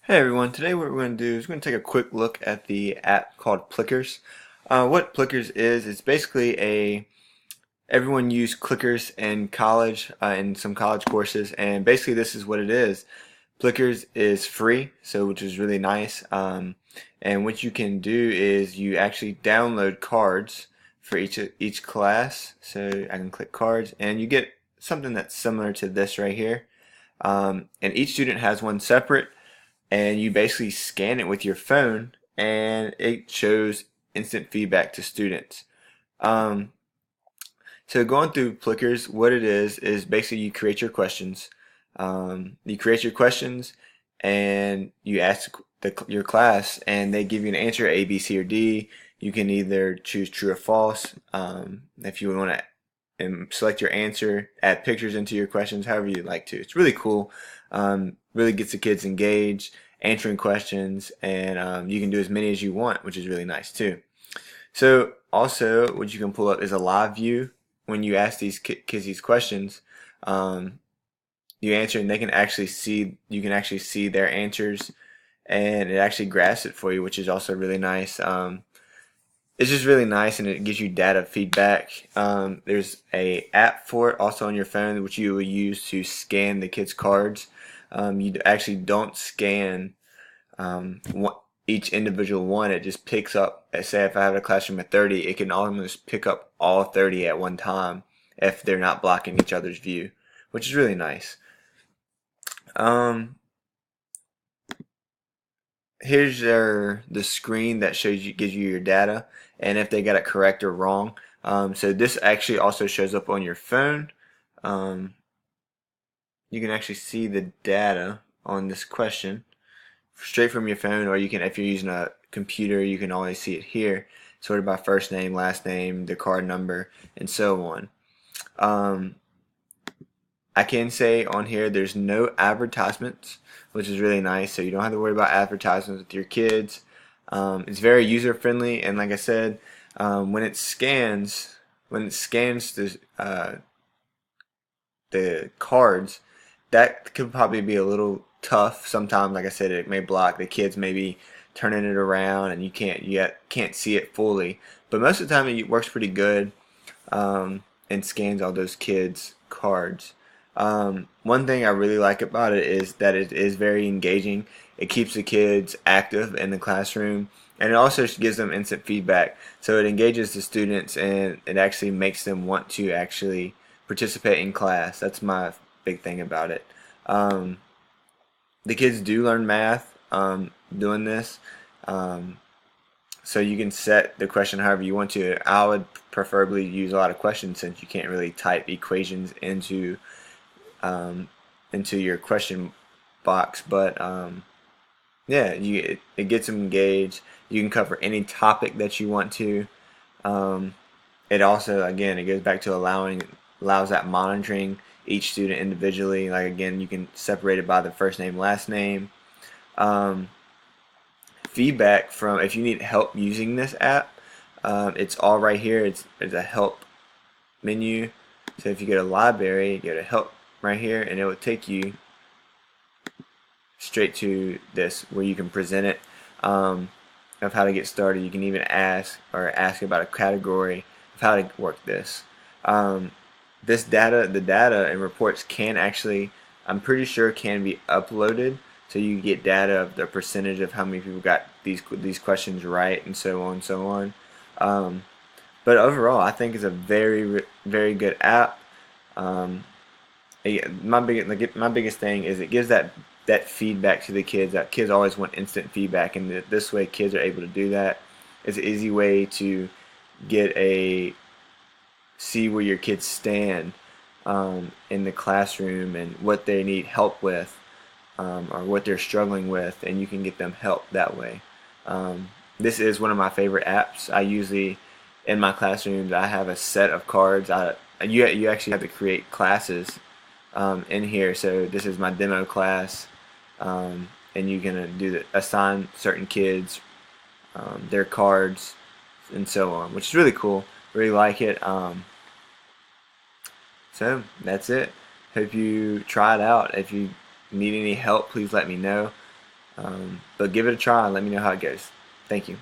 Hey everyone, today what we're going to do is we're going to take a quick look at the app called Plickers. What Plickers is, it's basically everyone used clickers in college, in some college courses, and basically this is what it is. Plickers is free, so which is really nice. And what you can do is you actually download cards for each class. So I can click cards, and you get something that's similar to this right here. And each student has one separate, and you basically scan it with your phone and it shows instant feedback to students. Um, so going through Plickers, what it is basically you create your questions. You create your questions and you ask your class and they give you an answer A, B, C, or D. You can either choose true or false. If you want to select your answer, add pictures into your questions, however you'd like to. It's really cool. Really gets the kids engaged, answering questions, and you can do as many as you want, which is really nice too. So also, what you can pull up is a live view. When you ask these kids these questions, um, you answer, and they can actually see. You can actually see their answers, and it actually graphs it for you, which is also really nice. It's just really nice, and it gives you data feedback. There's a app for it also on your phone, which you will use to scan the kids' cards. You actually don't scan each individual one. It just picks up. Say if I have a classroom of 30, it can almost pick up all 30 at one time if they're not blocking each other's view, which is really nice. Um, Here's the screen that gives you your data and if they got it correct or wrong. So this actually also shows up on your phone. Um, you can actually see the data on this question straight from your phone, or you can, if you're using a computer, you can always see it here, sorted by first name, last name, the card number, and so on. I can say on here there's no advertisements, which is really nice, so you don't have to worry about advertisements with your kids. It's very user friendly, and like I said, when it scans the cards, that could probably be a little tough sometimes. Like I said, it may block the kids, maybe turning it around, and you can't see it fully. But most of the time, it works pretty good, and scans all those kids' cards. One thing I really like about it is that it is very engaging. It keeps the kids active in the classroom, and it also gives them instant feedback. So it engages the students, and it actually makes them want to actually participate in class. That's my big thing about it. Um, the kids do learn math doing this. Um, so you can set the question however you want to. I would preferably use a lot of questions since you can't really type equations um, into your question box. But yeah, it gets them engaged. You can cover any topic that you want to. Um, it also, again, it goes back to allows that monitoring each student individually. Like again, you can separate it by the first name, last name. Um, Feedback from if you need help using this app, it's all right here. It's a help menu. So if you go to library, go to help right here, and it will take you straight to this where you can present it, of how to get started. You can even ask about a category of how to work this. The data and reports can actually, I'm pretty sure, can be uploaded, so you get data of the percentage of how many people got these questions right, and so on and so on. But overall, I think it's a very good app. My biggest thing is it gives that feedback to the kids. That kids always want instant feedback, and this way kids are able to do that. It's an easy way to see where your kids stand in the classroom and what they need help with, or what they're struggling with, and you can get them help that way. This is one of my favorite apps. I usually, in my classrooms, I have a set of cards. You actually have to create classes in here. So this is my demo class, and you can assign certain kids their cards and so on, which is really cool. Really like it. So that's it. Hope you try it out. If you need any help, please let me know. But give it a try and let me know how it goes. Thank you.